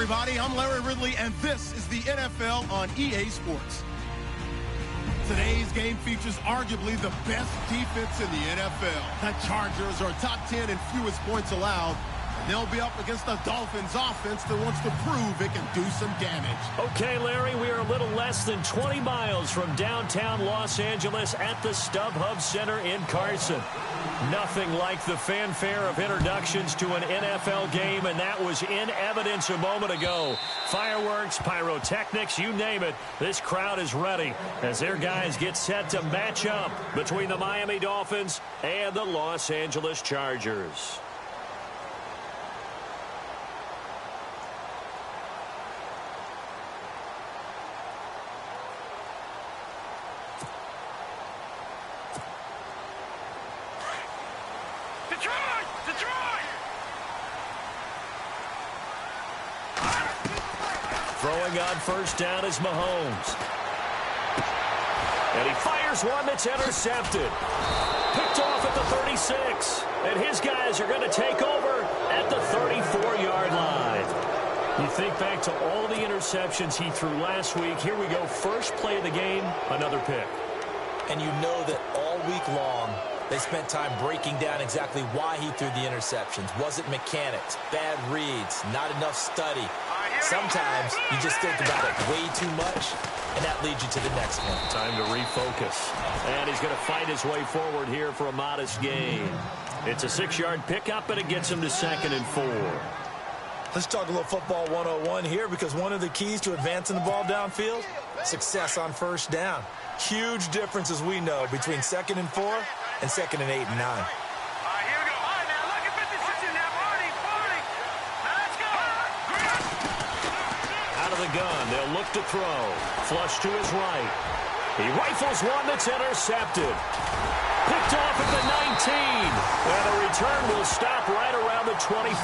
everybody. I'm Larry Ridley, and this is the NFL on EA Sports. Today's game features arguably the best defense in the NFL. The Chargers are top 10 in fewest points allowed. They'll be up against the Dolphins offense that wants to prove it can do some damage. Okay, Larry, we are a little less than 20 miles from downtown Los Angeles at the StubHub Center in Carson. Nothing like the fanfare of introductions to an NFL game, and that was in evidence a moment ago. Fireworks, pyrotechnics, you name it. This crowd is ready as their guys get set to match up between the Miami Dolphins and the Los Angeles Chargers. Throwing on first down is Mahomes. And he fires one that's intercepted. Picked off at the 36. And his guys are going to take over at the 34-yard line. You think back to all the interceptions he threw last week. Here we go. First play of the game, another pick. And you know that all week long, they spent time breaking down exactly why he threw the interceptions. Was it mechanics, bad reads, not enough study? Sometimes you just think about it way too much, and that leads you to the next one. Time to refocus. And he's going to fight his way forward here for a modest gain. It's a 6-yard pickup, and it gets him to 2nd and 4. Let's talk a little football 101 here, because one of the keys to advancing the ball downfield, success on first down. Huge difference, as we know, between 2nd and 4 and 2nd and 8 and 9. The gun. They'll look to throw. Flush to his right. He rifles one that's intercepted. Picked off at the 19. And the return will stop right around the 25.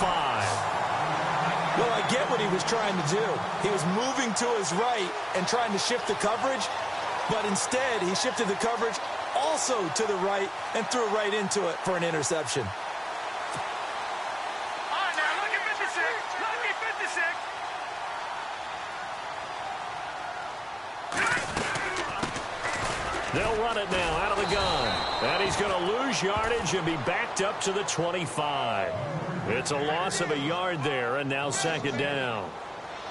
Well, I get what he was trying to do. He was moving to his right and trying to shift the coverage, but instead he shifted the coverage also to the right and threw right into it for an interception. They'll run it now out of the gun. And he's going to lose yardage and be backed up to the 25. It's a loss of a yard there, and now 2nd down.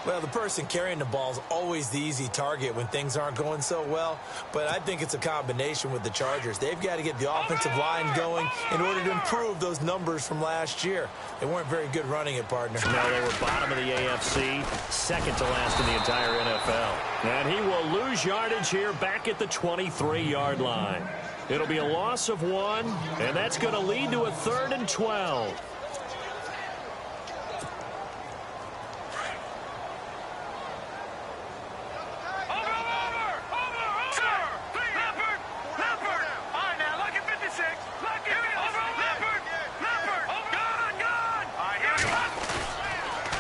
Well, the person carrying the ball is always the easy target when things aren't going so well. But I think it's a combination with the Chargers. They've got to get the offensive line going in order to improve those numbers from last year. They weren't very good running it, partner. No, they were bottom of the AFC, second to last in the entire NFL. And he will lose yardage here back at the 23-yard line. It'll be a loss of 1, and that's going to lead to a 3rd and 12.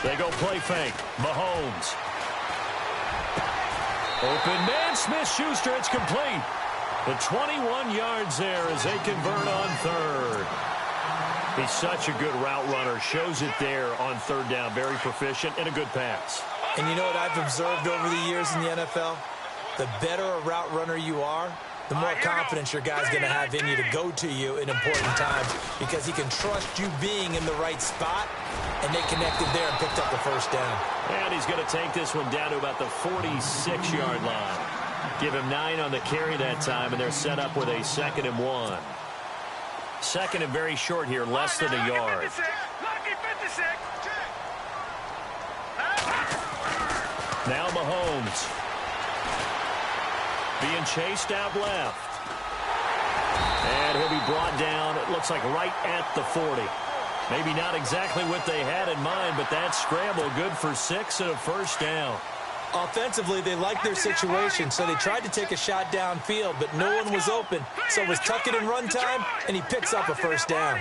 They go play fake. Mahomes. Open man, Smith-Schuster. It's complete. The 21 yards there as they convert on 3rd. He's such a good route runner. Shows it there on 3rd down. Very proficient and a good pass. And you know what I've observed over the years in the NFL? The better a route runner you are, the more confidence your guy's going to have in you to go to you in important times, because he can trust you being in the right spot, and they connected there and picked up the 1st down. And he's going to take this one down to about the 46-yard line. Give him 9 on the carry that time, and they're set up with a 2nd and 1. 2nd and very short here, less than a yard. Now Mahomes. Being chased out left. And he'll be brought down, it looks like right at the 40. Maybe not exactly what they had in mind, but that scramble good for 6 and a 1st down. Offensively, they liked their situation, so they tried to take a shot downfield, but no one was open. So it was tuck it and run time, and he picks up a 1st down.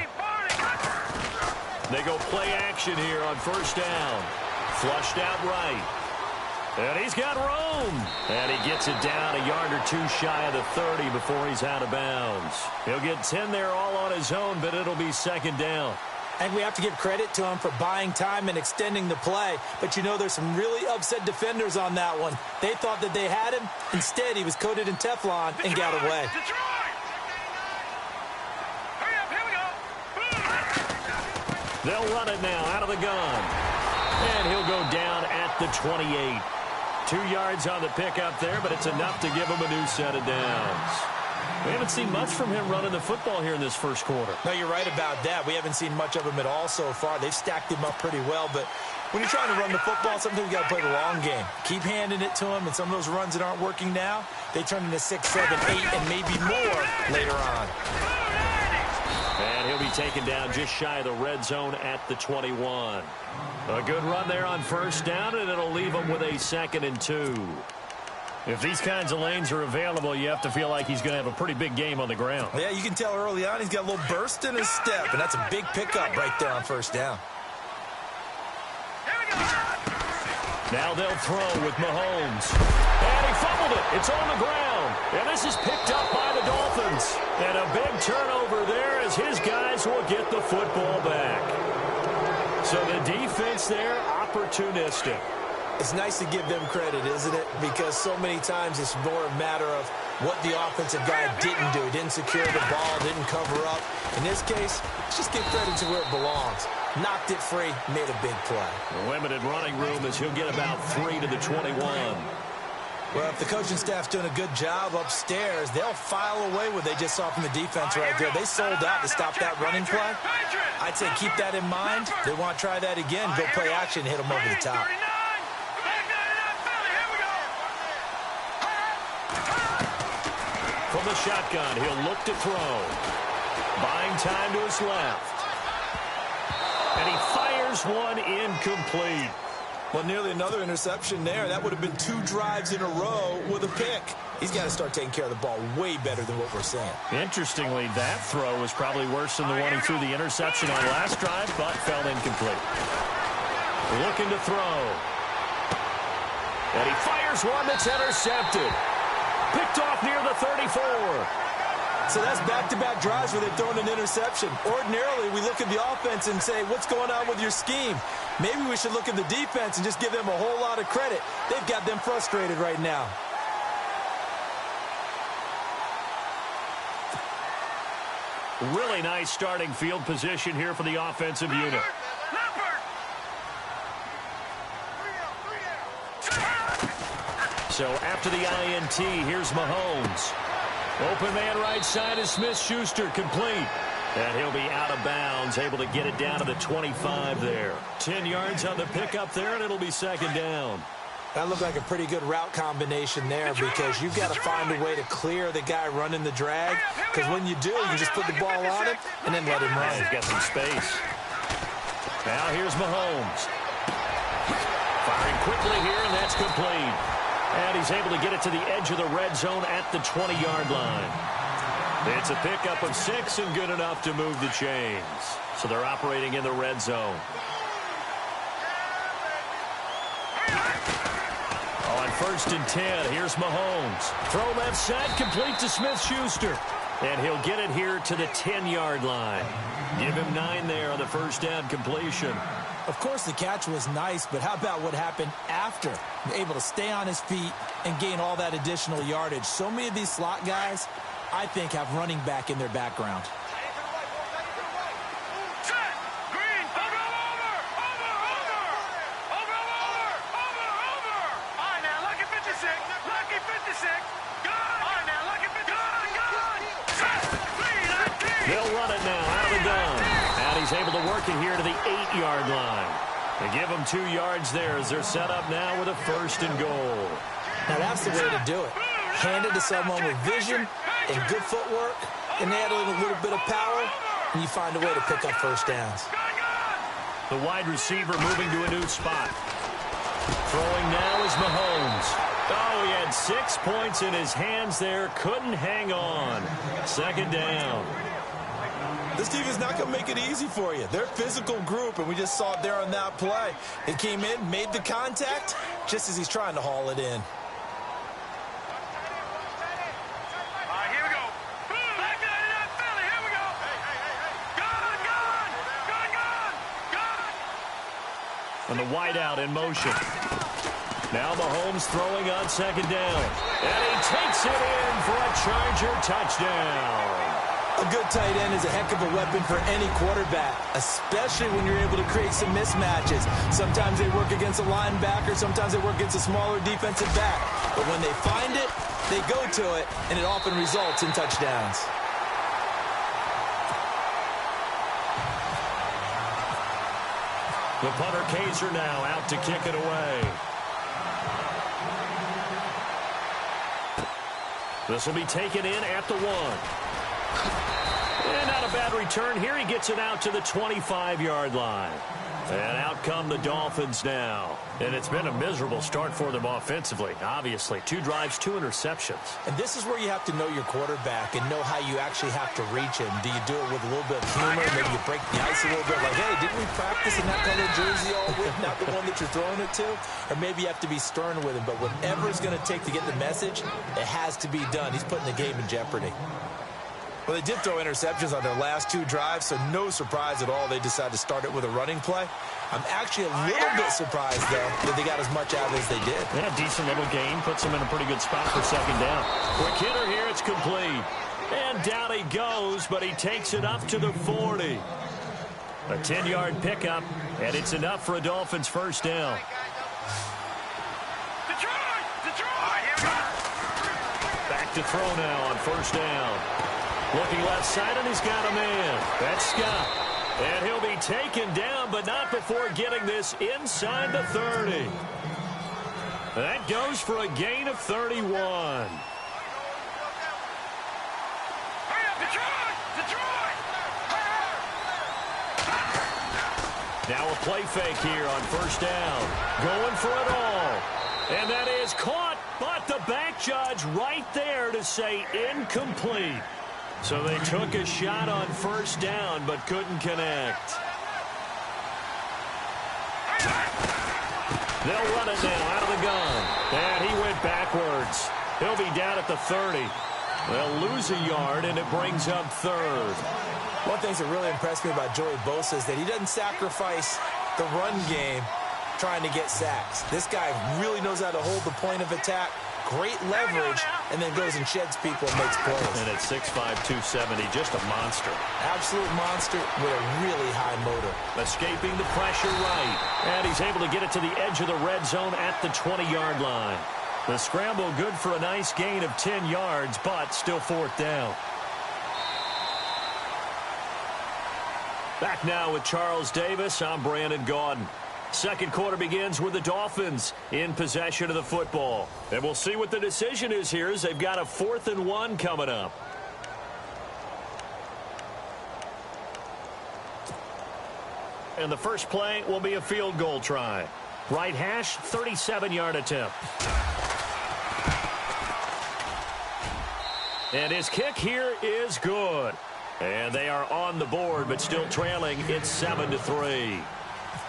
They go play action here on 1st down. Flushed out right. And he's got room. And he gets it down a yard or 2 shy of the 30 before he's out of bounds. He'll get 10 there all on his own, but it'll be 2nd down. I think we have to give credit to him for buying time and extending the play. But, you know, there's some really upset defenders on that one. They thought that they had him. Instead, he was coated in Teflon and got away. They'll run it now out of the gun. And he'll go down at the 28. 2 yards on the pickup there, but it's enough to give him a new set of downs. We haven't seen much from him running the football here in this first quarter. No, you're right about that. We haven't seen much of him at all so far. They've stacked him up pretty well, but when you're trying to run the football, sometimes you got to play the long game. Keep handing it to him, and some of those runs that aren't working now, they turn into 6, 7, 8, and maybe more later on. And he'll be taken down just shy of the red zone at the 21. A good run there on first down, and it'll leave him with a 2nd and 2. If these kinds of lanes are available, you have to feel like he's going to have a pretty big game on the ground. Yeah, you can tell early on he's got a little burst in his step, and that's a big pickup right there on first down. Now they'll throw with Mahomes. And he fumbled it. It's on the ground. And this is picked up by the Dolphins. And a big turnover there as his guys will get the football back. So the defense there, opportunistic. It's nice to give them credit, isn't it? Because so many times it's more a matter of what the offensive guy didn't do. Didn't secure the ball, didn't cover up. In this case, let's just give credit to where it belongs. Knocked it free, made a big play. Limited running room as he'll get about 3 to the 21. Well, if the coaching staff's doing a good job upstairs, they'll file away what they just saw from the defense right there. They sold out to stop that running play. I'd say keep that in mind. They want to try that again, go play action, hit them over the top. From the shotgun, he'll look to throw. Buying time to his left. And he fires one incomplete. Well, nearly another interception there. That would have been 2 drives in a row with a pick. He's got to start taking care of the ball way better than what we're seeing. Interestingly, that throw was probably worse than the one he threw the interception on last drive, but fell incomplete. Looking to throw. And he fires one that's intercepted. Picked off near the 34. So that's back-to-back drives where they've thrown an interception. Ordinarily, we look at the offense and say, what's going on with your scheme? Maybe we should look at the defense and just give them a whole lot of credit. They've got them frustrated right now. Really nice starting field position here for the offensive unit. So after the INT, here's Mahomes. Open man right side is Smith-Schuster, complete. And he'll be out of bounds, able to get it down to the 25 there. 10 yards on the pickup there, and it'll be 2nd down. That looked like a pretty good route combination there because you've got to find a way to clear the guy running the drag. Because when you do, you just put the ball on him and then let him run. He's got some space. Now here's Mahomes. Firing quickly here, and that's complete. And he's able to get it to the edge of the red zone at the 20-yard line. It's a pickup of 6 and good enough to move the chains. So they're operating in the red zone. On 1st and 10, here's Mahomes. Throw left side, complete to Smith-Schuster. And he'll get it here to the 10-yard line. Give him 9 there on the first down completion. Of course, the catch was nice, but how about what happened after? Able to stay on his feet and gain all that additional yardage. So many of these slot guys, I think, have running back in their background. They'll run it now out of the gun. And he's able to work it here to the 8-yard line. They give him 2 yards there as they're set up now with a 1st and goal. Now that's the way to do it. Hand it to someone with vision and good footwork, and add a little bit of power, and you find a way to pick up first downs. The wide receiver moving to a new spot. Throwing now is Mahomes. Oh, he had 6 points in his hands there. Couldn't hang on. 2nd down. This team is not going to make it easy for you. They're a physical group, and we just saw it there on that play. He came in, made the contact, just as he's trying to haul it in. And the wideout in motion. Now Mahomes throwing on second down. And he takes it in for a Charger touchdown. A good tight end is a heck of a weapon for any quarterback, especially when you're able to create some mismatches. Sometimes they work against a linebacker, sometimes they work against a smaller defensive back. But when they find it, they go to it, and it often results in touchdowns. The punter Kaiser now out to kick it away. This will be taken in at the 1. And not a bad return here. He gets it out to the 25-yard line. And out come the Dolphins now. And it's been a miserable start for them offensively, obviously. 2 drives, 2 interceptions. And this is where you have to know your quarterback and know how you actually have to reach him. Do you do it with a little bit of humor? Maybe you break the ice a little bit like, hey, didn't we practice in that color jersey all week, not the one that you're throwing it to? Or maybe you have to be stern with him. But whatever it's going to take to get the message, it has to be done. He's putting the game in jeopardy. Well, they did throw interceptions on their last 2 drives, so no surprise at all they decided to start it with a running play. I'm actually a little bit surprised, though, that they got as much out of it as they did. Yeah, decent little gain. Puts them in a pretty good spot for second down. Quick hitter here. It's complete. And down he goes, but he takes it up to the 40. A 10-yard pickup, and it's enough for a Dolphins first down. Back to throw now on first down. Looking left side, and he's got a man. That's Scott. And he'll be taken down, but not before getting this inside the 30. That goes for a gain of 31. Now a play fake here on first down. Going for it all. And that is caught, but the back judge right there to say incomplete. So they took a shot on first down, but couldn't connect. They'll run it now out of the gun. And he went backwards. He'll be down at the 30. They'll lose a yard, and it brings up third. One of the things that really impressed me about Joey Bosa is that he doesn't sacrifice the run game trying to get sacks. This guy really knows how to hold the point of attack. Great leverage, and then goes and sheds people and makes plays. And at 6'5", 270, just a monster. Absolute monster with a really high motor. Escaping the pressure right. And he's able to get it to the edge of the red zone at the 20-yard line. The scramble good for a nice gain of 10 yards, but still fourth down. Back now with Charles Davis. I'm Brandon Gaudin. Second quarter begins with the Dolphins in possession of the football. And we'll see what the decision is here as they've got a 4th and 1 coming up. And the first play will be a field goal try. Right hash, 37-yard attempt. And his kick here is good. And they are on the board, but still trailing. It's 7-3.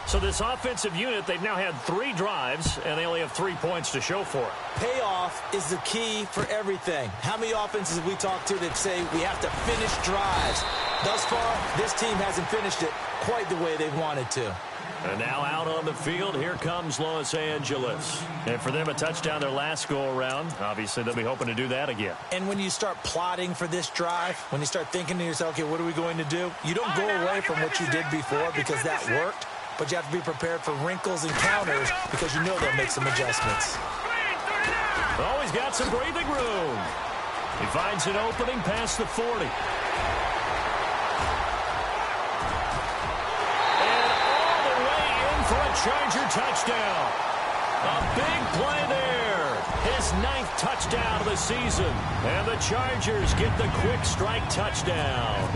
So this offensive unit, they've now had 3 drives, and they only have 3 points to show for it. Payoff is the key for everything. How many offenses have we talked to that say we have to finish drives? Thus far, this team hasn't finished it quite the way they wanted to. And now out on the field, here comes Los Angeles. And for them, a touchdown their last go-around. Obviously, they'll be hoping to do that again. And when you start plotting for this drive, when you start thinking to yourself, okay, what are we going to do? You don't go away from what you did before because that worked. But you have to be prepared for wrinkles and counters because you know they'll make some adjustments. Oh, he's got some breathing room. He finds an opening past the 40. And all the way in for a Charger touchdown. A big play there. His 9th touchdown of the season. And the Chargers get the quick strike touchdown.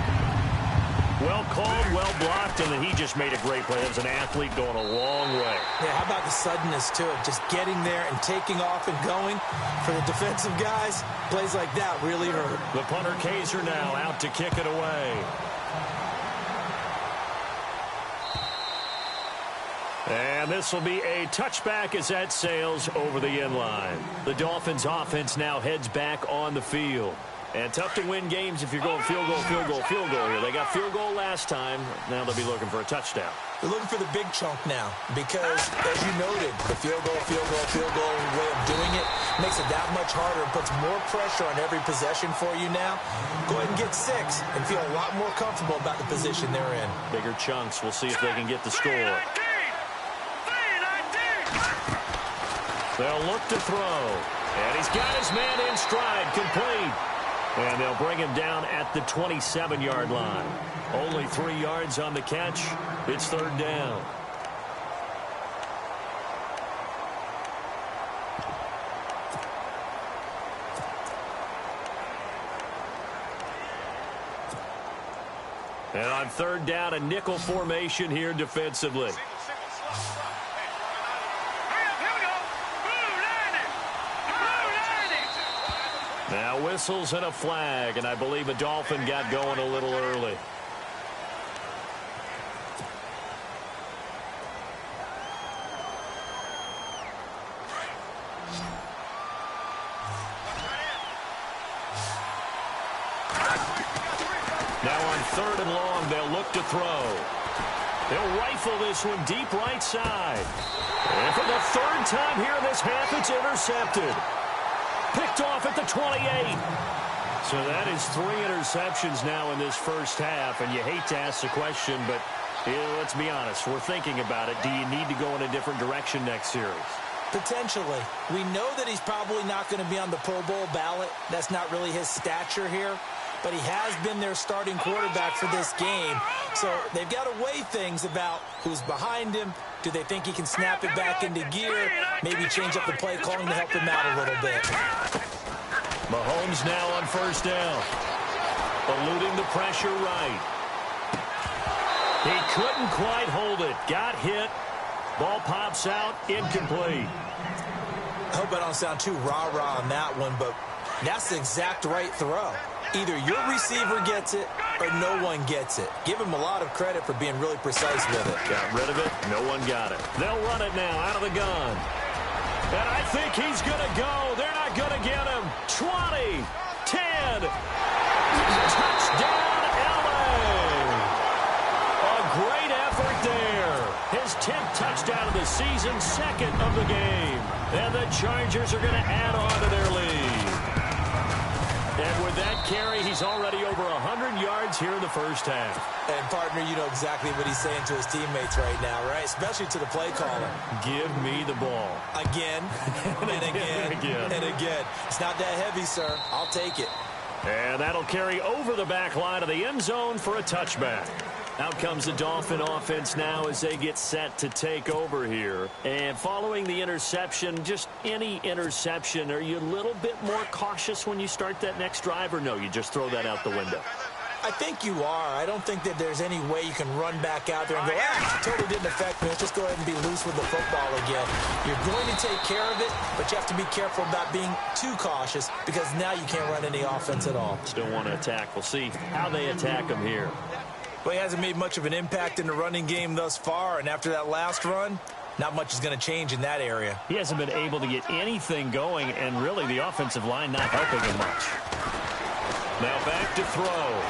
Well called, well blocked, and then he just made a great play. It was an athlete going a long way. Yeah, how about the suddenness to it? Just getting there and taking off and going. For the defensive guys, plays like that really hurt. The punter Kaiser now out to kick it away. And this will be a touchback as that sails over the end line. The Dolphins offense now heads back on the field. And tough to win games if you're going field goal, field goal, field goal here. They got field goal last time. Now they'll be looking for a touchdown. They're looking for the big chunk now because, as you noted, the field goal way of doing it makes it that much harder and puts more pressure on every possession for you now. Go ahead and get 6 and feel a lot more comfortable about the position they're in. Bigger chunks. We'll see if they can get the score. They'll look to throw. And he's got his man in stride, complete. And they'll bring him down at the 27-yard line. Only 3 yards on the catch. It's 3rd down. And on 3rd down, a nickel formation here defensively. Now whistles and a flag, and I believe a Dolphin got going a little early. Now on 3rd and long, they'll look to throw. They'll rifle this one deep right side. And for the 3rd time here in this half, it's intercepted. Picked off at the 28. So that is 3 interceptions now in this first half. And you hate to ask the question, but let's be honest. We're thinking about it. Do you need to go in a different direction next series? Potentially. We know that he's probably not going to be on the Pro Bowl ballot. That's not really his stature here. But he has been their starting quarterback for this game. So they've got to weigh things about who's behind him. Do they think he can snap it back into gear? Maybe change up the play calling to help him out a little bit. Mahomes now on 1st down. Eluding the pressure right. He couldn't quite hold it. Got hit. Ball pops out. Incomplete. I hope I don't sound too rah-rah on that one, but that's the exact right throw. Either your receiver gets it or no one gets it. Give him a lot of credit for being really precise with it. Got rid of it. No one got it. They'll run it now out of the gun. And I think he's going to go. They're not going to get him. 20, 10. Touchdown, L.A. A great effort there. His 10th touchdown of the season, 2nd of the game. And the Chargers are going to add on to their lead. And with that carry, he's already over 100 yards here in the first half. And, partner, you know exactly what he's saying to his teammates right now, right? Especially to the play caller. Give me the ball. Again, and again, and again. It's not that heavy, sir. I'll take it. And that'll carry over the back line of the end zone for a touchback. Out comes the Dolphin offense now as they get set to take over here. And following the interception, just any interception, are you a little bit more cautious when you start that next drive, or no, you just throw that out the window? I think you are. I don't think that there's any way you can run back out there and go, totally didn't affect me. Let's just go ahead and be loose with the football again. You're going to take care of it, but you have to be careful about being too cautious because now you can't run any offense at all. Still want to attack. We'll see how they attack him here. Well, he hasn't made much of an impact in the running game thus far, and after that last run, not much is going to change in that area. He hasn't been able to get anything going, and really the offensive line not helping him much. Now back to throw.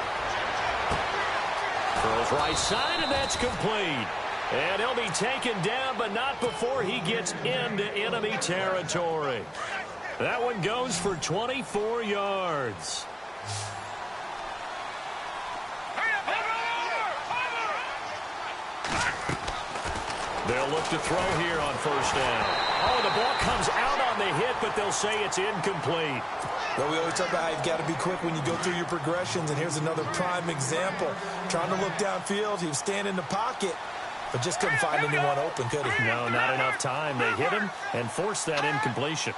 Throws right side, and that's complete. And he'll be taken down, but not before he gets into enemy territory. That one goes for 24 yards. They'll look to throw here on 1st down. Oh, the ball comes out on the hit, but they'll say it's incomplete. Well, we always talk about how you've got to be quick when you go through your progressions, and here's another prime example. Trying to look downfield, he was standing in the pocket, but just couldn't find anyone open, could he? No, not enough time. They hit him and forced that incompletion.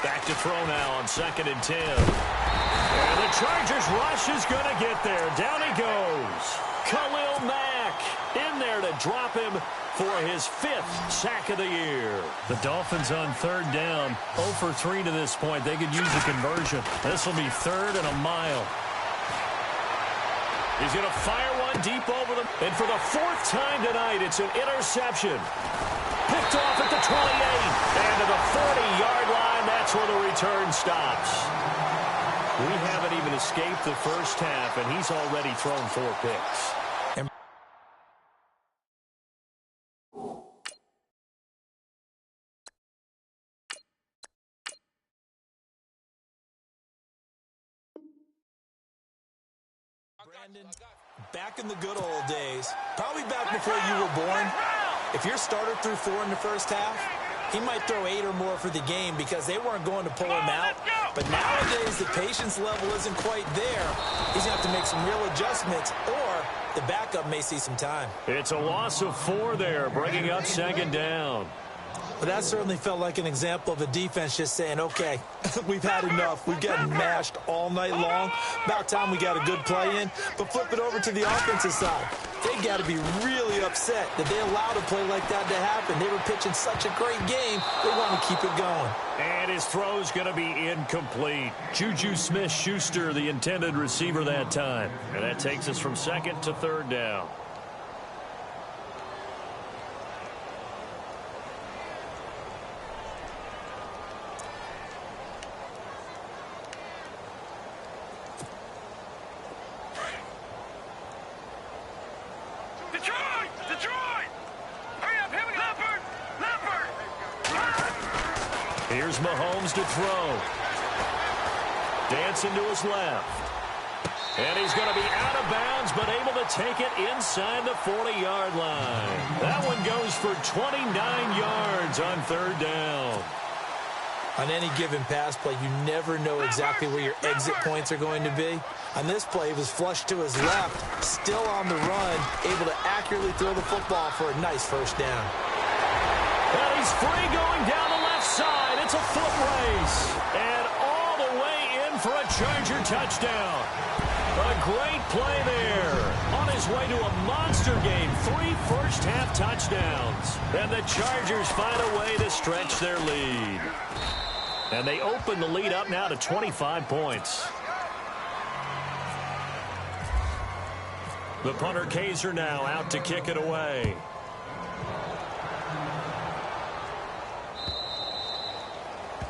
Back to throw now on 2nd and 10. And the Chargers rush is going to get there. Down he goes. Khalil Mack in there to drop him for his 5th sack of the year. The Dolphins on 3rd down, 0 for 3 to this point. They could use a conversion. This will be 3rd and a mile. He's going to fire one deep over them. And for the 4th time tonight, it's an interception. Picked off at the 28. And to the 40-yard line, that's where the return stops. We haven't even escaped the first half, and he's already thrown 4 picks. Brendan, back in the good old days, probably back before you were born, if your starter threw 4 in the first half, he might throw 8 or more for the game because they weren't going to pull him out. But nowadays, the patience level isn't quite there. He's going to have to make some real adjustments, or the backup may see some time. It's a loss of 4 there, bringing up second down. But that certainly felt like an example of a defense just saying, okay, we've had enough. We've gotten mashed all night long. About time we got a good play in. But flip it over to the offensive side. They got to be really upset that they allowed a play like that to happen. They were pitching such a great game, they want to keep it going. And his throw's going to be incomplete. Juju Smith-Schuster, the intended receiver that time. And that takes us from second to third down. Here's Mahomes to throw. Dancing to his left. And he's going to be out of bounds, but able to take it inside the 40-yard line. That one goes for 29 yards on third down. On any given pass play, you never know exactly where your exit points are going to be. On this play, he was flushed to his left, still on the run, able to accurately throw the football for a nice first down. And he's free going down the left side. It's a foot race. And all the way in for a Charger touchdown. A great play there. On his way to a monster game. 3 first-half touchdowns. And the Chargers find a way to stretch their lead. And they open the lead up now to 25 points. The punter Kaiser now out to kick it away.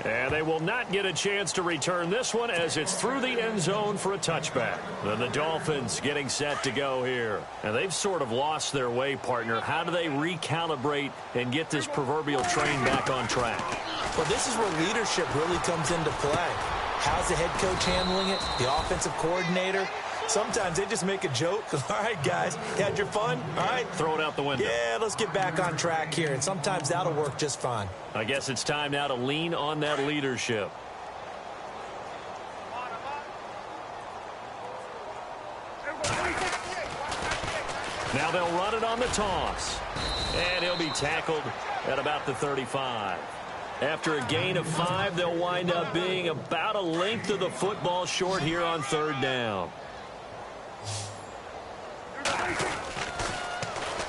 And they will not get a chance to return this one as it's through the end zone for a touchback. Then the Dolphins getting set to go here. And they've sort of lost their way, partner. How do they recalibrate and get this proverbial train back on track? Well, this is where leadership really comes into play. How's the head coach handling it? The offensive coordinator? Sometimes they just make a joke. All right, guys, you had your fun? All right. Throw it out the window. Yeah, let's get back on track here. And sometimes that'll work just fine. I guess it's time now to lean on that leadership. Now they'll run it on the toss. And he'll be tackled at about the 35. After a gain of 5, they'll wind up being about a length of the football short here on third down.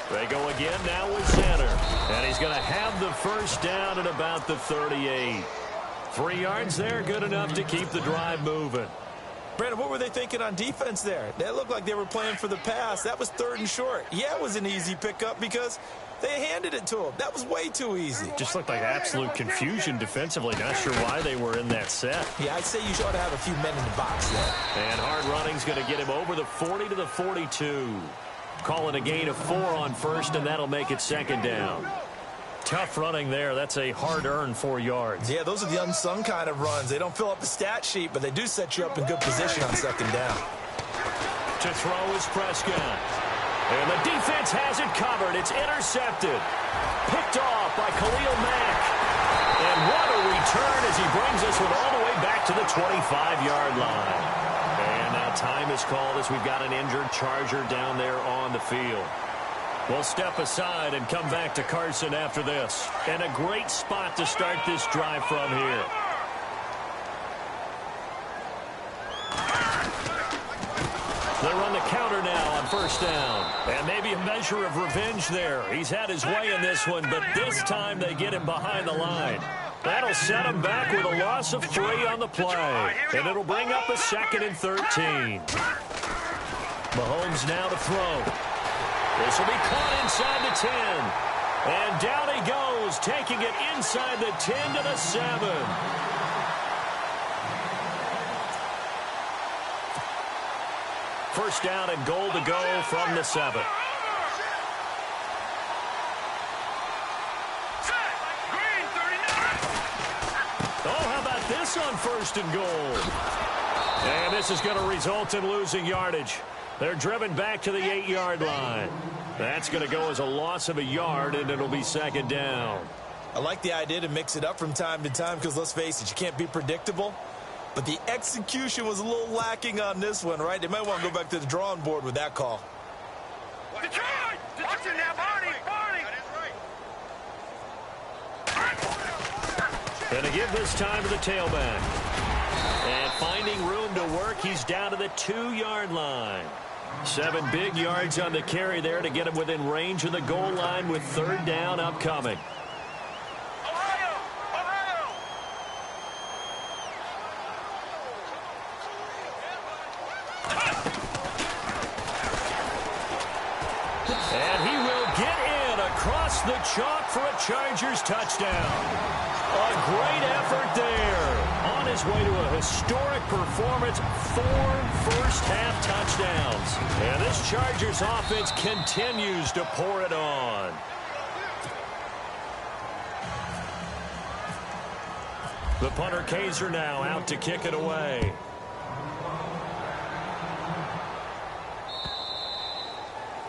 They go again now with center. And he's going to have the first down at about the 38. 3 yards there, good enough to keep the drive moving. Brandon, what were they thinking on defense there? They looked like they were playing for the pass. That was 3rd and short. Yeah, it was an easy pickup because they handed it to him. That was way too easy. Just looked like absolute confusion defensively. Not sure why they were in that set. Yeah, I'd say you ought to have a few men in the box there. And hard running's going to get him over the 40 to the 42. Call it a gain of 4 on first, and that'll make it second down. Tough running there. That's a hard-earned 4 yards. Yeah, those are the unsung kind of runs. They don't fill up the stat sheet, but they do set you up in good position on second down. To throw is Prescott. And the defense has it covered. It's intercepted. Picked off by Khalil Mack. And what a return as he brings us all the way back to the 25-yard line. And now time is called as we've got an injured Charger down there on the field. We'll step aside and come back to Carson after this. And a great spot to start this drive from here. They run the counter now on first down. And maybe a measure of revenge there. He's had his way in this one, but this time they get him behind the line. That'll set him back with a loss of 3 on the play. And it'll bring up a 2nd and 13. Mahomes now to throw. This will be caught inside the 10. And down he goes, taking it inside the 10 to the 7. First down and goal to go from the 7. Oh, how about this on 1st and goal? And this is going to result in losing yardage. They're driven back to the 8-yard line. That's going to go as a loss of a yard, and it'll be second down. I like the idea to mix it up from time to time because, let's face it, you can't be predictable. But the execution was a little lacking on this one, right? They might want to go back to the drawing board with that call. Detroit! Watch it now, Barney! Barney! Going to give this time to the tailback. And finding room to work, he's down to the 2-yard line. 7 big yards on the carry there to get him within range of the goal line with third down upcoming. Ohio! Ohio! And he will get in across the chalk for a Chargers touchdown. A great effort there. On his way to a historic performance, 4 first-half touchdowns. And this Chargers offense continues to pour it on. The punter Kaiser now out to kick it away.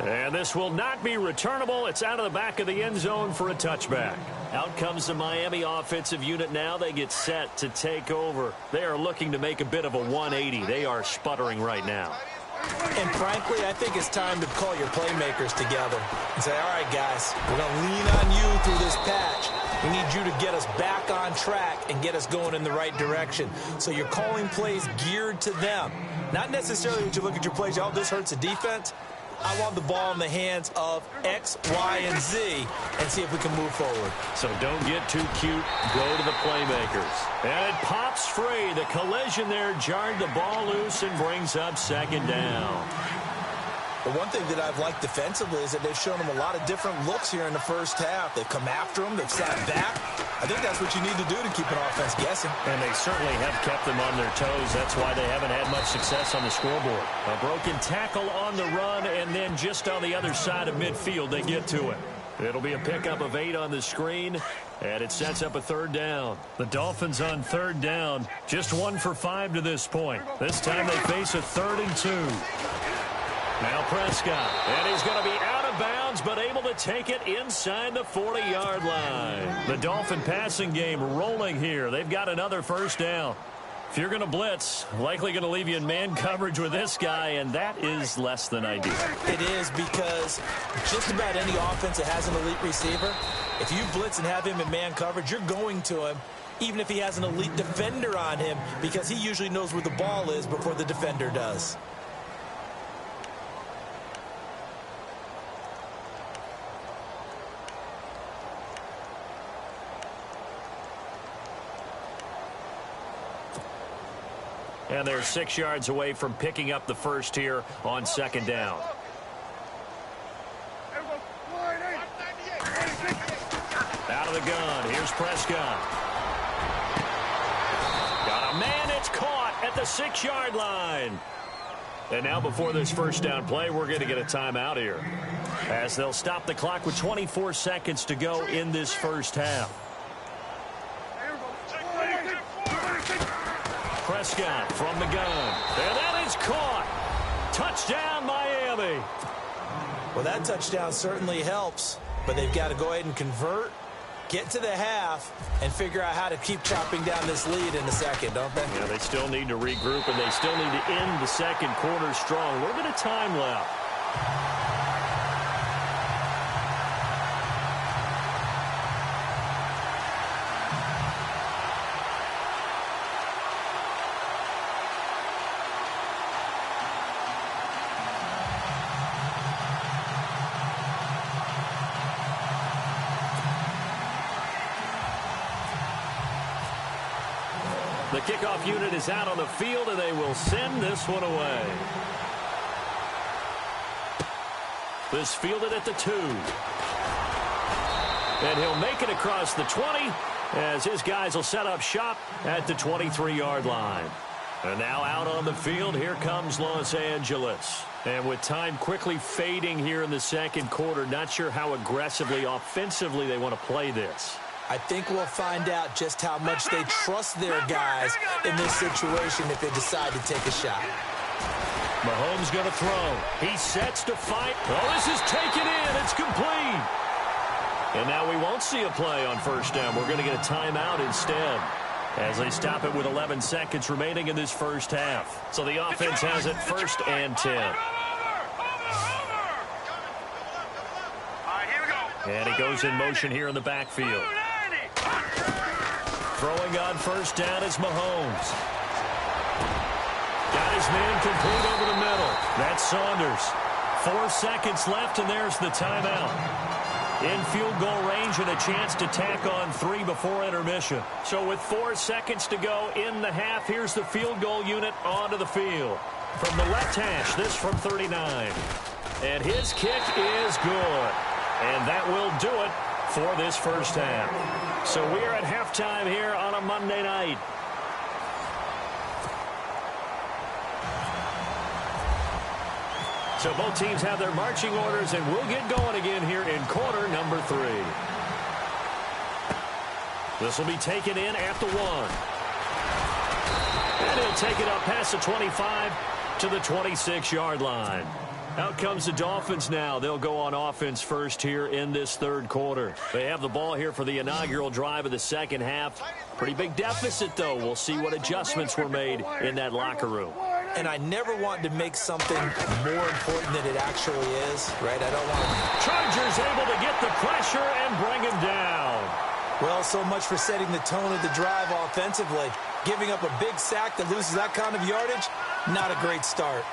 And this will not be returnable. It's out of the back of the end zone for a touchback. Out comes the Miami offensive unit now. They get set to take over. They are looking to make a bit of a 180. They are sputtering right now. And frankly, I think it's time to call your playmakers together and say, all right, guys, we're going to lean on you through this patch. We need you to get us back on track and get us going in the right direction. So you're calling plays geared to them. Not necessarily when you look at your plays, oh, this hurts the defense. I want the ball in the hands of X, Y, and Z and see if we can move forward. So don't get too cute. Go to the playmakers. And it pops free. The collision there jarred the ball loose and brings up second down. The one thing that I've liked defensively is that they've shown them a lot of different looks here in the first half. They've come after them. They've sat back. I think that's what you need to do to keep an offense guessing. And they certainly have kept them on their toes. That's why they haven't had much success on the scoreboard. A broken tackle on the run, and then just on the other side of midfield, they get to it. It'll be a pickup of 8 on the screen, and it sets up a third down. The Dolphins on third down, just 1 for 5 to this point. This time they face a 3rd and 2. Now Prescott, and he's going to be out of bounds, but able to take it inside the 40-yard line. The Dolphin passing game rolling here. They've got another first down. If you're going to blitz, likely going to leave you in man coverage with this guy, and that is less than ideal. It is, because just about any offense that has an elite receiver, if you blitz and have him in man coverage, you're going to him, even if he has an elite defender on him, because he usually knows where the ball is before the defender does. And they're 6 yards away from picking up the first here on second down. Out of the gun. Here's Prescott. Got a man. It's caught at the 6-yard line. And now before this first down play, we're going to get a timeout here, as they'll stop the clock with 24 seconds to go in this first half. Prescott from the gun. And that is caught. Touchdown, Miami. Well, that touchdown certainly helps, but they've got to go ahead and convert, get to the half, and figure out how to keep chopping down this lead in the second, don't they? Yeah, they still need to regroup, and they still need to end the second quarter strong. A little bit of time left. The kickoff unit is out on the field, and they will send this one away. This fielded at the 2. And he'll make it across the 20 as his guys will set up shop at the 23-yard line. And now out on the field, here comes Los Angeles. And with time quickly fading here in the second quarter, not sure how aggressively, offensively they want to play this. I think we'll find out just how much they trust their guys in this situation if they decide to take a shot. Mahomes going to throw. He sets to fight. Oh, this is taken in. It's complete. And now we won't see a play on first down. We're going to get a timeout instead as they stop it with 11 seconds remaining in this first half. So the offense has it 1st and 10. And he goes in motion here in the backfield. Throwing on first down is Mahomes. Got his man complete over the middle. That's Saunders. 4 seconds left, and there's the timeout. In field goal range and a chance to tack on 3 before intermission. So with 4 seconds to go in the half, here's the field goal unit onto the field. From the left hash, this from 39. And his kick is good. And that will do it for this first half. So we are at halftime here on a Monday night. So both teams have their marching orders, and we'll get going again here in quarter number 3. This will be taken in at the 1. And he'll take it up past the 25 to the 26-yard line. Out comes the Dolphins now. They'll go on offense first here in this third quarter. They have the ball here for the inaugural drive of the second half. Pretty big deficit, though. We'll see what adjustments were made in that locker room. And I never want to make something more important than it actually is, right? I don't want to... Chargers able to get the pressure and bring him down. Well, so much for setting the tone of the drive offensively. Giving up a big sack that loses that kind of yardage, not a great start.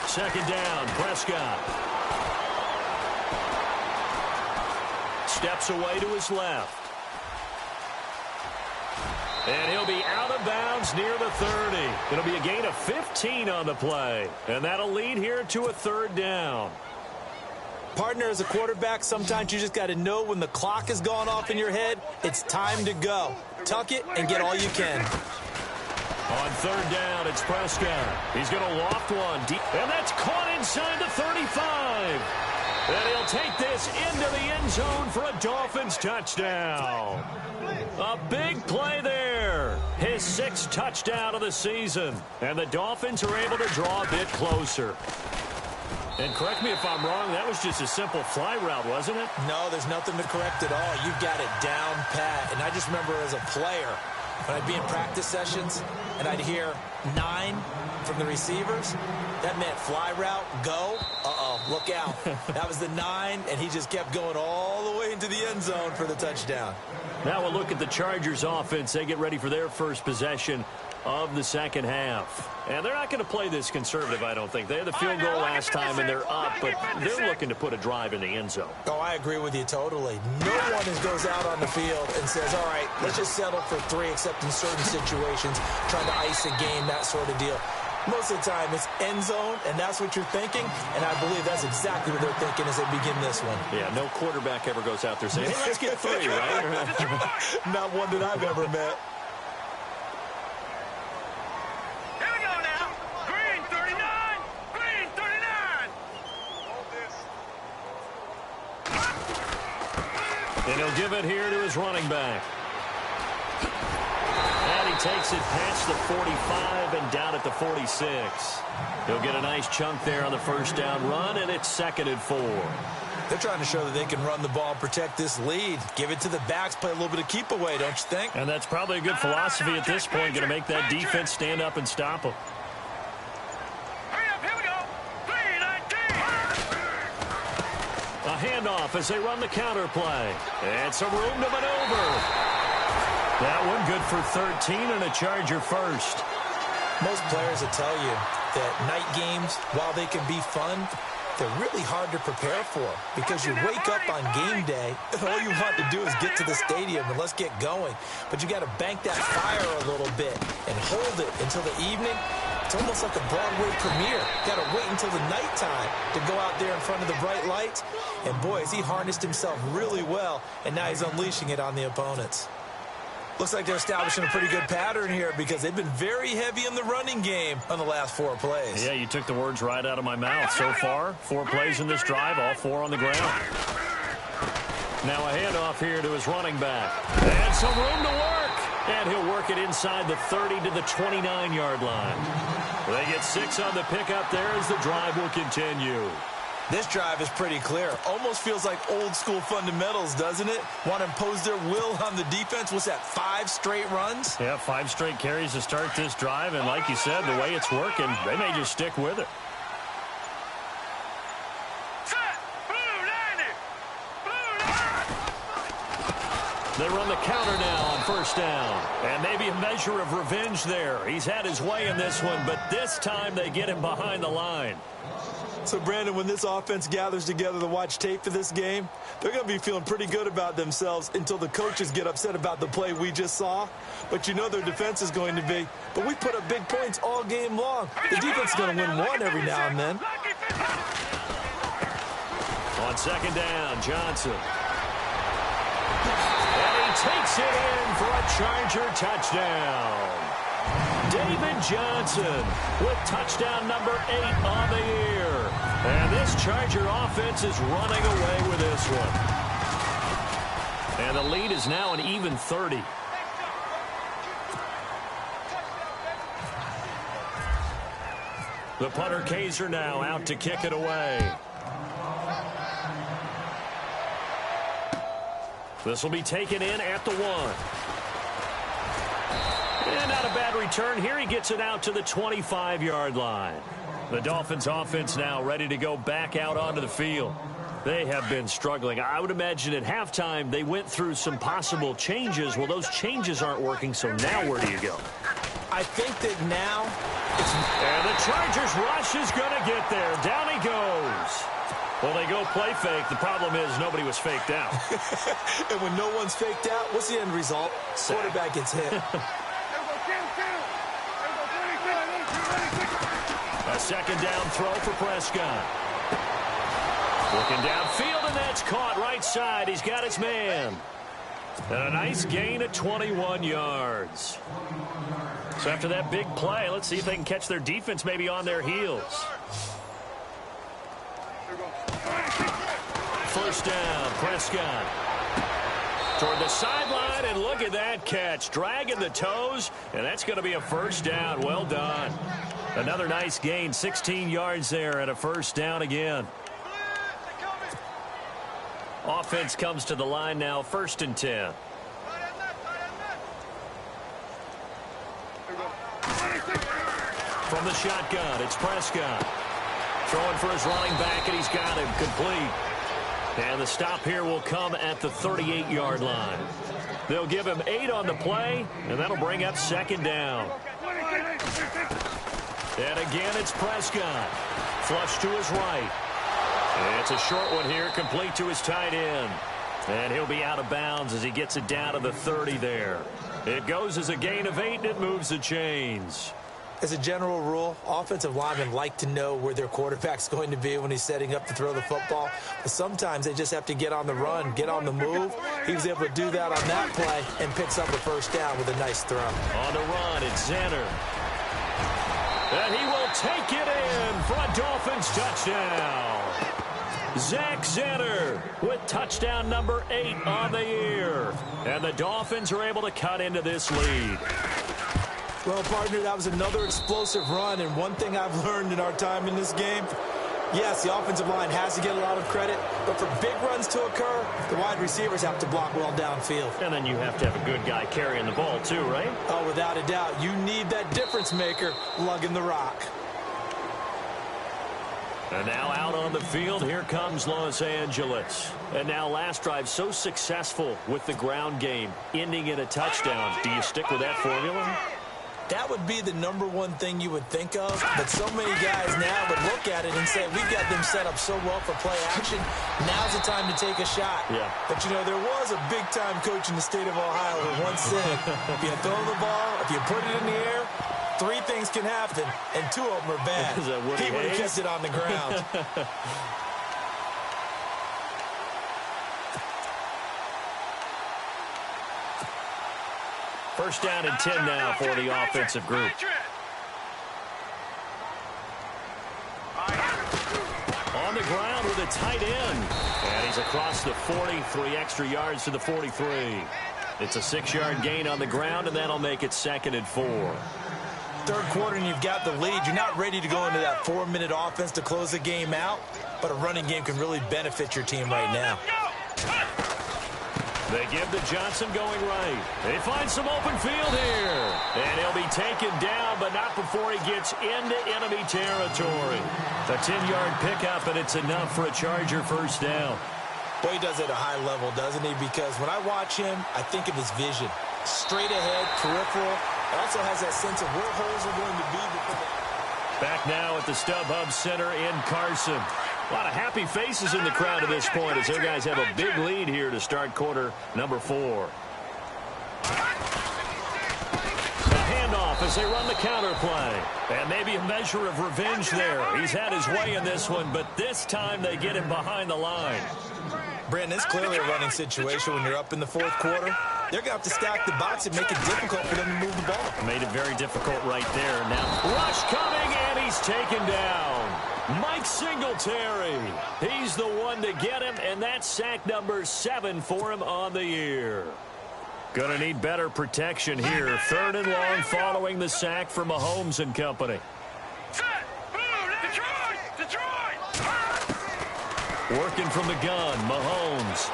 Second down, Prescott. Steps away to his left. And he'll be out of bounds near the 30. It'll be a gain of 15 on the play. And that'll lead here to a third down. Partner, as a quarterback, sometimes you just got to know when the clock has gone off in your head, it's time to go. Tuck it and get all you can. On third down, it's Prescott. He's going to loft one deep. And that's caught inside the 35. And he'll take this into the end zone for a Dolphins touchdown. A big play there. His 6th touchdown of the season. And the Dolphins are able to draw a bit closer. And correct me if I'm wrong, that was just a simple fly route, wasn't it? No, there's nothing to correct at all. You've got it down pat. And I just remember as a player, when I'd be in practice sessions and I'd hear 9 from the receivers, that meant fly route, go, look out. That was the 9, and he just kept going all the way into the end zone for the touchdown. Now we'll look at the Chargers offense. They get ready for their first possession of the second half. And they're not going to play this conservative, I don't think. They had the field goal last time, and they're up, but they're looking to put a drive in the end zone. Oh, I agree with you totally. No one goes out on the field and says, all right, let's just settle for 3, except in certain situations, trying to ice a game, that sort of deal. Most of the time, it's end zone, and that's what you're thinking, and I believe that's exactly what they're thinking as they begin this one. Yeah, no quarterback ever goes out there saying, hey, let's get 3, right? Not one that I've ever met. Here we go now. Green 39. Green 39. And he'll give it here to his running back. And he takes it past the 45 and down at the 46. He'll get a nice chunk there on the first down run, and it's 2nd and 4. They're trying to show that they can run the ball and protect this lead. Give it to the backs, play a little bit of keep away, don't you think? And that's probably a good philosophy at this point, going to make that defense stand up and stop them. Hurry up, here we go. 3-19. A handoff as they run the counter play. And some room to maneuver. That one good for 13 and a Charger first. Most players will tell you that night games, while they can be fun, they're really hard to prepare for because you wake up on game day and all you want to do is get to the stadium and let's get going. But you got to bank that fire a little bit and hold it until the evening. It's almost like a Broadway premiere. Got to wait until the nighttime to go out there in front of the bright lights. And boy, has he harnessed himself really well, and now he's unleashing it on the opponents. Looks like they're establishing a pretty good pattern here because they've been very heavy in the running game on the last 4 plays. Yeah, you took the words right out of my mouth. So far, 4 plays in this drive, all 4 on the ground. Now a handoff here to his running back. And some room to work. And he'll work it inside the 30 to the 29-yard line. They get 6 on the pickup there as the drive will continue. This drive is pretty clear. Almost feels like old school fundamentals, doesn't it? Want to impose their will on the defense. What's that, 5 straight runs? Yeah, 5 straight carries to start this drive. And like you said, the way it's working, they may just stick with it. They run the counter now on first down. And maybe a measure of revenge there. He's had his way in this one, but this time they get him behind the line. So, Brandon, when this offense gathers together to watch tape for this game, they're going to be feeling pretty good about themselves until the coaches get upset about the play we just saw. But you know their defense is going to be. But we put up big points all game long. The defense is going to win one every now and then. On second down, Johnson. And he takes it in for a Charger touchdown. David Johnson with touchdown number 8 on the year. And this Charger offense is running away with this one. And the lead is now an even 30. The punter Kaiser now out to kick it away. This will be taken in at the 1. And not a bad return here. He gets it out to the 25-yard line. The Dolphins offense now ready to go back out onto the field. They have been struggling. I would imagine at halftime they went through some possible changes. Well, those changes aren't working, so now where do you go? I think that now And the Chargers rush is going to get there. Down he goes. Well, they go play fake. The problem is nobody was faked out. And when no one's faked out, what's the end result? Quarterback gets hit. A second down throw for Prescott. Looking downfield, and that's caught right side. He's got his man. And a nice gain of 21 yards. So after that big play, let's see if they can catch their defense maybe on their heels. First down, Prescott. Toward the sideline, and look at that catch. Dragging the toes, and that's going to be a first down. Well done. Another nice gain, 16 yards there, and a first down again. Offense comes to the line now, 1st and 10. From the shotgun, it's Prescott. Throwing for his running back, and he's got him complete. And the stop here will come at the 38-yard line. They'll give him 8 on the play, and that'll bring up second down. And again, it's Prescott. Flush to his right. It's a short one here, complete to his tight end. And he'll be out of bounds as he gets it down to the 30 there. It goes as a gain of 8, and it moves the chains. As a general rule, offensive linemen like to know where their quarterback's going to be when he's setting up to throw the football. But sometimes they just have to get on the run, get on the move. He was able to do that on that play and picks up the first down with a nice throw. On the run, it's Zenner. And he will take it in for a Dolphins touchdown. Zach Zenner with touchdown number 8 on the year. And the Dolphins are able to cut into this lead. Well, partner, that was another explosive run, and one thing I've learned in our time in this game, yes, the offensive line has to get a lot of credit, but for big runs to occur, the wide receivers have to block well downfield. And then you have to have a good guy carrying the ball too, right? Oh, without a doubt. You need that difference maker lugging the rock. And now out on the field, here comes Los Angeles. And now last drive so successful with the ground game, ending in a touchdown. Do you stick with that formula? That would be the number one thing you would think of, but so many guys now would look at it and say, we've got them set up so well for play action, now's the time to take a shot. Yeah. But, you know, there was a big-time coach in the state of Ohio who once said, if you throw the ball, if you put it in the air, 3 things can happen, and 2 of them are bad. He would have kept it on the ground. First down and 10 now for the offensive group. On the ground with a tight end. And he's across the 40, 3 extra yards to the 43. It's a 6-yard gain on the ground, and that'll make it 2nd and 4. Third quarter, and you've got the lead. You're not ready to go into that 4-minute offense to close the game out, but a running game can really benefit your team right now. They give to Johnson going right. They find some open field here. And he'll be taken down, but not before he gets into enemy territory. A 10-yard pickup, and it's enough for a Charger first down. Boy, he does it at a high level, doesn't he? Because when I watch him, I think of his vision. Straight ahead, peripheral. It also has that sense of where holes are going to be before they... Back now at the StubHub Center in Carson. A lot of happy faces in the crowd at this point as their guys have a big lead here to start quarter number 4. The handoff as they run the counter play. And maybe a measure of revenge there. He's had his way in this one, but this time they get him behind the line. Brandon, it's clearly a running situation when you're up in the fourth quarter. They're going to have to stack the box and make it difficult for them to move the ball. Made it very difficult right there. Now, rush coming, and he's taken down. Mike Singletary. He's the one to get him, and that's sack number 7 for him on the year. Going to need better protection here. 3rd and long following the sack for Mahomes and company. Working from the gun, Mahomes.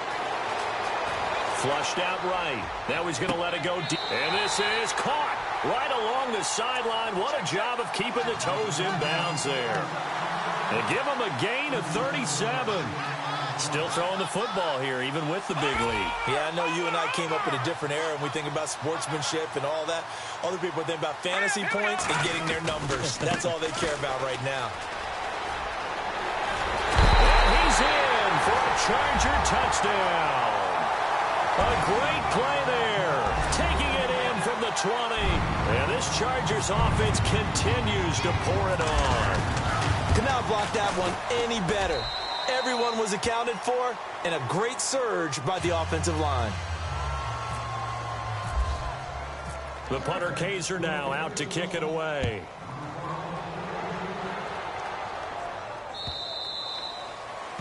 Flushed out right. Now he's going to let it go deep. And this is caught right along the sideline. What a job of keeping the toes in bounds there. They give him a gain of 37. Still throwing the football here, even with the big lead. Yeah, I know you and I came up in a different era, and we think about sportsmanship and all that. Other people think about fantasy points and getting their numbers. That's all they care about right now. And he's in for a Charger touchdown. A great play there. Taking it in from the 20. And this Chargers offense continues to pour it on. Could not block that one any better. Everyone was accounted for, and a great surge by the offensive line. The punter Kaiser now out to kick it away.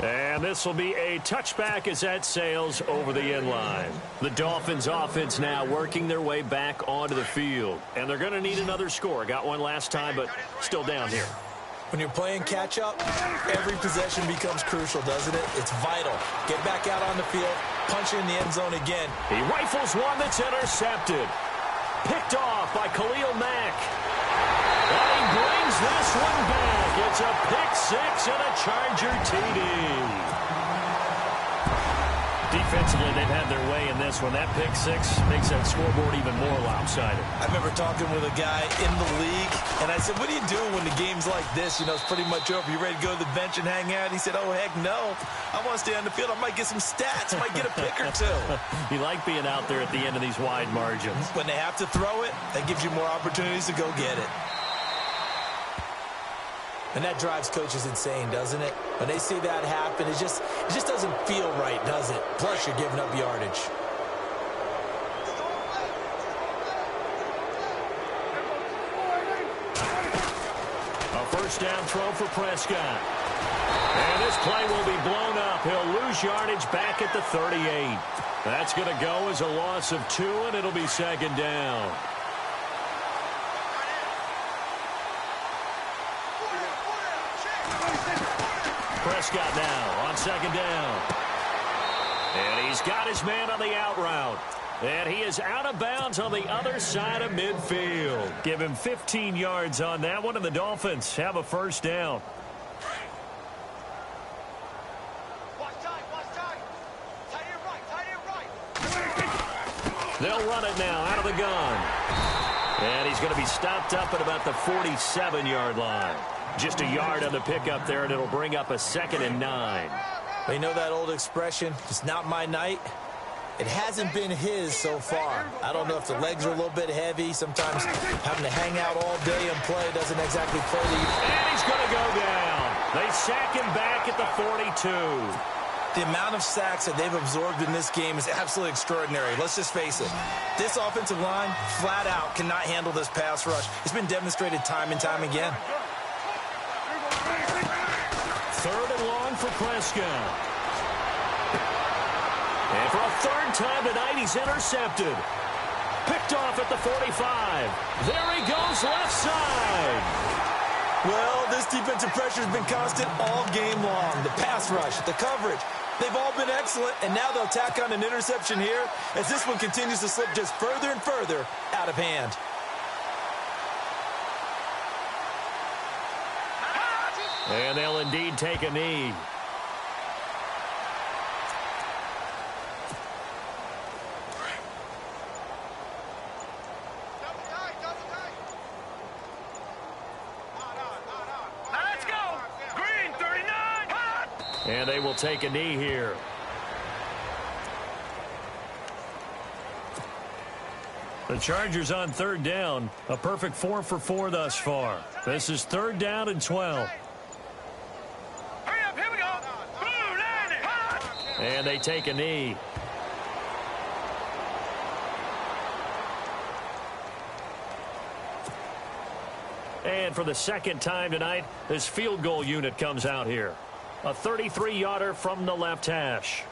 And this will be a touchback as that sails over the end line. The Dolphins offense now working their way back onto the field. And they're going to need another score. Got one last time, but still down here. When you're playing catch-up, every possession becomes crucial, doesn't it? It's vital. Get back out on the field, punch in the end zone again. He rifles one that's intercepted. Picked off by Khalil Mack. And he brings this one back. It's a pick-6 and a Charger TD. Defensively, they've had their way in this one. That pick-6 makes that scoreboard even more lopsided. I remember talking with a guy in the league, and I said, what do you do when the game's like this? You know, it's pretty much over. You ready to go to the bench and hang out? He said, oh, heck no. I want to stay on the field. I might get some stats. I might get a pick or two. You like being out there at the end of these wide margins. When they have to throw it, that gives you more opportunities to go get it. And that drives coaches insane, doesn't it? When they see that happen, it just doesn't feel right, does it? Plus, you're giving up yardage. A first down throw for Prescott. And this play will be blown up. He'll lose yardage back at the 38. That's going to go as a loss of 2, and it'll be 2nd down. Prescott now on 2nd down. And he's got his man on the out route. And he is out of bounds on the other side of midfield. Give him 15 yards on that one, and the Dolphins have a first down. They'll run it now out of the gun. And he's going to be stopped up at about the 47-yard line. Just a yard on the pickup there, and it'll bring up a 2nd and 9. You know that old expression, it's not my night? It hasn't been his so far. I don't know if the legs are a little bit heavy. Sometimes having to hang out all day and play doesn't exactly play to you. And he's going to go down. They sack him back at the 42. The amount of sacks that they've absorbed in this game is absolutely extraordinary. Let's just face it. This offensive line, flat out, cannot handle this pass rush. It's been demonstrated time and time again. Third and long for Prescott. And for a third time tonight, he's intercepted. Picked off at the 45. There he goes left side. Well, this defensive pressure has been constant all game long. The pass rush, the coverage, they've all been excellent, and now they'll tack on an interception here as this one continues to slip just further and further out of hand. And they'll indeed take a knee. Let's go. Green 39. And they will take a knee here. The Chargers on third down. A perfect 4 for 4 thus far. This is third down and 12. Hurry up, here we go. Blue 90. And they take a knee. And for the second time tonight, this field goal unit comes out here. A 33-yarder from the left hash.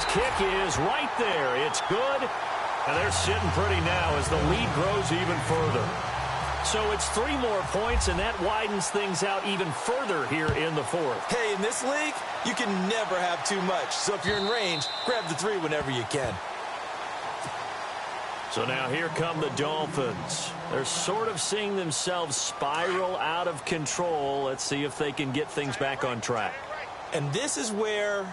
Kick is right there. It's good. And they're sitting pretty now as the lead grows even further. So it's 3 more points, and that widens things out even further here in the fourth. Hey, in this league, you can never have too much. So if you're in range, grab the 3 whenever you can. So now here come the Dolphins. They're sort of seeing themselves spiral out of control. Let's see if they can get things back on track. And this is where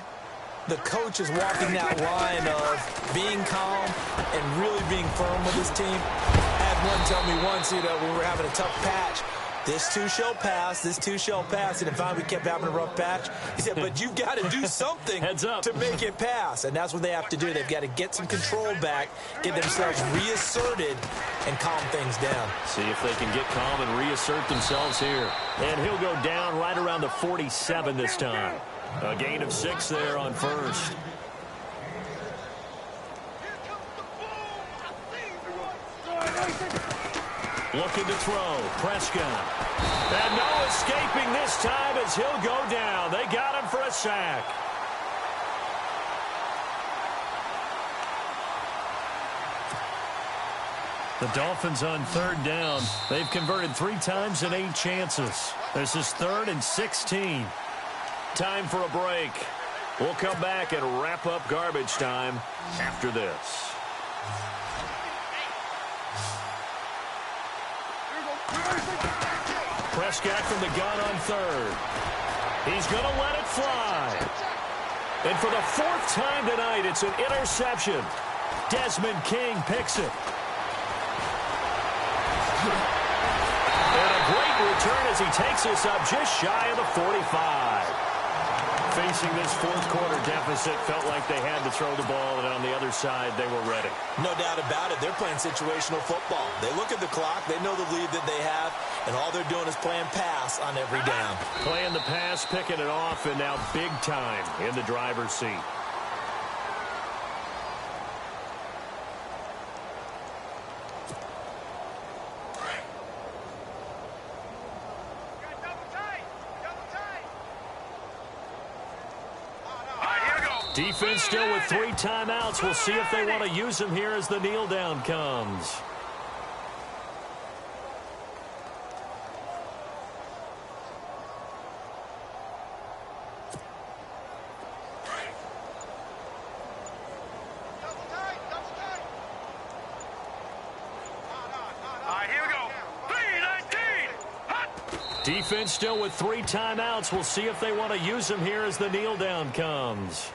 the coach is walking that line of being calm and really being firm with his team. I had one tell me once, when we were having a tough patch, this too shall pass, this too shall pass. And finally we kept having a rough patch. He said, but you've got to do something Heads up. to make it pass. And that's what they have to do. They've got to get some control back, get themselves reasserted, and calm things down. See if they can get calm and reassert themselves here. And he'll go down right around the 47 this time. A gain of 6 there on first. Looking to throw. Prescott. And no escaping this time as he'll go down. They got him for a sack. The Dolphins on third down. They've converted 3 times in 8 chances. This is 3rd and 16. Time for a break. We'll come back and wrap up garbage time after this. Prescott from the gun on third. He's going to let it fly. And for the 4th time tonight, it's an interception. Desmond King picks it. And a great return as he takes us up just shy of the 45. Facing this 4th quarter deficit, felt like they had to throw the ball, and on the other side, they were ready. No doubt about it. They're playing situational football. They look at the clock. They know the lead that they have, and all they're doing is playing pass on every down. Playing the pass, picking it off, and now big time in the driver's seat. Defense still with 3 timeouts. We'll see if they want to use them here as the kneel down comes. Here we go. 3-19. Defense still with 3 timeouts. We'll see if they want to use them here as the kneel down comes.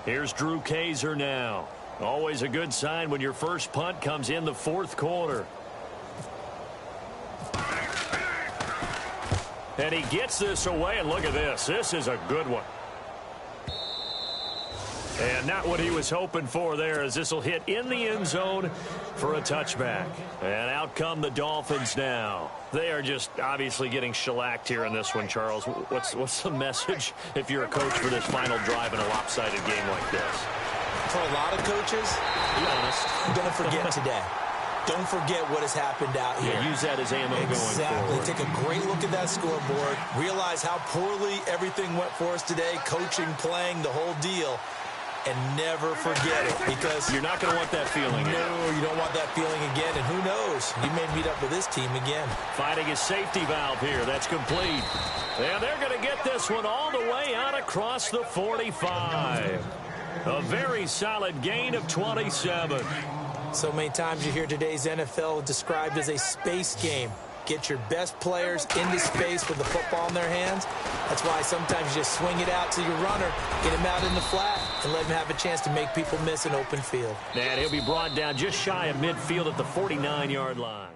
Here's Drew Kaiser now. Always a good sign when your first punt comes in the fourth quarter. And he gets this away, and look at this. This is a good one. And not what he was hoping for there, as this will hit in the end zone for a touchback. And out come the Dolphins now. They are just obviously getting shellacked here in this one, Charles. What's the message if you're a coach for this final drive in a lopsided game like this? For a lot of coaches, be honest, I'm going to forget today. Don't forget what has happened out here. Yeah, use that as ammo going forward. Take a great look at that scoreboard. Realize how poorly everything went for us today. Coaching, playing, the whole deal. And never forget it, because you're not going to want that feeling again. No, you don't want that feeling again. And who knows? You may meet up with this team again. Finding his safety valve here. That's complete. And they're going to get this one all the way out across the 45. A very solid gain of 27. So many times you hear today's NFL described as a space game. Get your best players into space with the football in their hands. That's why sometimes you just swing it out to your runner, get him out in the flat, and let him have a chance to make people miss an open field. And he'll be brought down just shy of midfield at the 49-yard line.